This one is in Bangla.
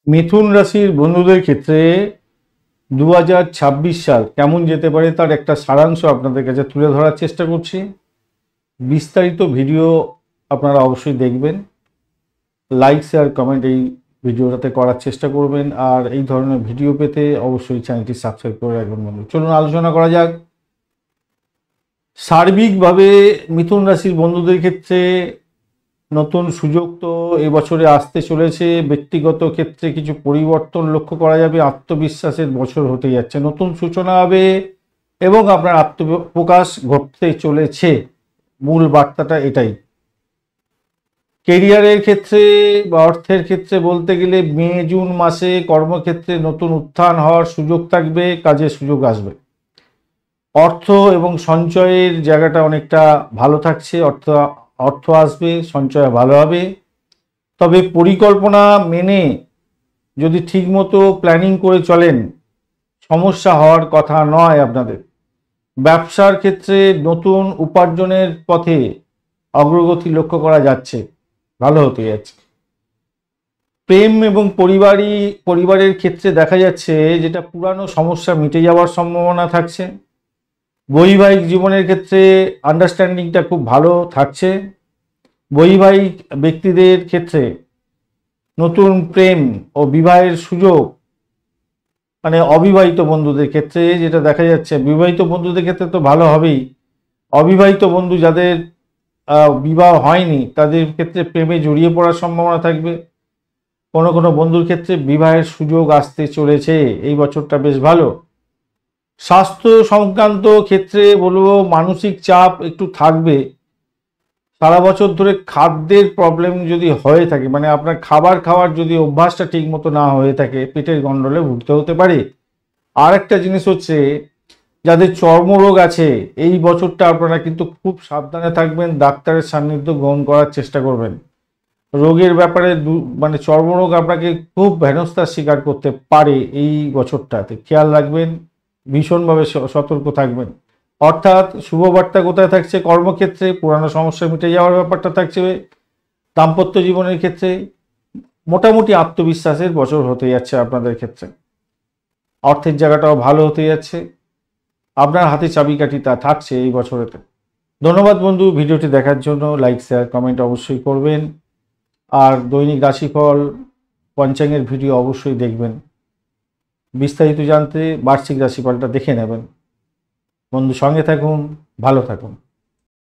মিথুন রাশির বন্ধুদের ক্ষেত্রে 2026 সাল কেমন যেতে পারে তার একটা সারাংশ আপনাদের কাছে তুলে ধরার চেষ্টা করছি। বিস্তারিত ভিডিও আপনারা অবশ্যই দেখবেন, লাইক শেয়ার কমেন্ট এই ভিডিওটাতে করার চেষ্টা করবেন, আর এই ধরনের ভিডিও পেতে অবশ্যই চ্যানেলটি সাবস্ক্রাইব করে রাখবেন। বন্ধু চলুন আলোচনা করা যাক। সার্বিকভাবে মিথুন রাশির বন্ধুদের ক্ষেত্রে নতুন সুযোগ তো এবছরে আসতে চলেছে। ব্যক্তিগত ক্ষেত্রে কিছু পরিবর্তন লক্ষ্য করা যাবে। আত্মবিশ্বাসের বছর হতে যাচ্ছে, নতুন সূচনা হবে এবং আপনার আত্মপ্রকাশ ঘটতে চলেছে। মূল বার্তাটা এটাই। কেরিয়ারের ক্ষেত্রে বা অর্থের ক্ষেত্রে বলতে গেলে মে জুন মাসে কর্মক্ষেত্রে নতুন উত্থান হওয়ার সুযোগ থাকবে, কাজের সুযোগ আসবে। অর্থ এবং সঞ্চয়ের জায়গাটা অনেকটা ভালো থাকছে, অর্থ আসবে, সঞ্চয় ভালো হবে। তবে পরিকল্পনা মেনে যদি ঠিকমতো প্ল্যানিং করে চলেন, সমস্যা হওয়ার কথা নয় আপনাদের। ব্যবসার ক্ষেত্রে নতুন উপার্জনের পথে অগ্রগতি লক্ষ্য করা যাচ্ছে, ভালো হতে যাচ্ছে। প্রেম এবং পরিবারের ক্ষেত্রে দেখা যাচ্ছে যেটা পুরানো সমস্যা মিটে যাওয়ার সম্ভাবনা থাকছে। বৈবাহিক জীবনের ক্ষেত্রে আন্ডারস্ট্যান্ডিংটা খুব ভালো থাকছে। বৈবাহিক ব্যক্তিদের ক্ষেত্রে নতুন প্রেম ও বিবাহের সুযোগ, মানে অবিবাহিত বন্ধুদের ক্ষেত্রে যেটা দেখা যাচ্ছে, বিবাহিত বন্ধুদের ক্ষেত্রে তো ভালো হবেই। অবিবাহিত বন্ধু যাদের বিবাহ হয়নি তাদের ক্ষেত্রে প্রেমে জড়িয়ে পড়ার সম্ভাবনা থাকবে। কোনো কোনো বন্ধুর ক্ষেত্রে বিবাহের সুযোগ আসতে চলেছে, এই বছরটা বেশ ভালো। স্বাস্থ্য সংক্রান্ত ক্ষেত্রে বলবো মানসিক চাপ একটু থাকবে। সারা বছর ধরে খাদ্যের প্রবলেম যদি হয়ে থাকে, মানে আপনার খাবার খাওয়ার যদি অভ্যাসটা ঠিক মতো না হয়ে থাকে, পেটের গন্ডলে ভুগতে হতে পারে। আর একটা জিনিস হচ্ছে, যাদের চর্মরোগ আছে এই বছরটা আপনারা কিন্তু খুব সাবধানে থাকবেন, ডাক্তারের সান্নিধ্য গ্রহণ করার চেষ্টা করবেন। রোগের ব্যাপারে মানে চর্মরোগ আপনাকে খুব হেনস্থার শিকার করতে পারে এই বছরটাতে, খেয়াল রাখবেন, ভীষণভাবে সতর্ক থাকবেন। অর্থাৎ শুভবার্তা কোথায় থাকছে? কর্মক্ষেত্রে পুরানো সমস্যা মিটে যাওয়ার ব্যাপারটা থাকছে। দাম্পত্য জীবনের ক্ষেত্রে মোটামুটি আত্মবিশ্বাসের বছর হতে যাচ্ছে আপনাদের ক্ষেত্রে। অর্থের জায়গাটাও ভালো হতে যাচ্ছে, আপনার হাতে চাবিকাঠি তা থাকছে এই বছরেতে। ধন্যবাদ বন্ধু, ভিডিওটি দেখার জন্য। লাইক শেয়ার কমেন্ট অবশ্যই করবেন, আর দৈনিক রাশিফল পঞ্চাঙ্গের ভিডিও অবশ্যই দেখবেন। বিস্তারিত জানতে বার্ষিক রাশিফলটা দেখে নেবেন। বন্ধু সঙ্গে থাকুন, ভালো থাকুন।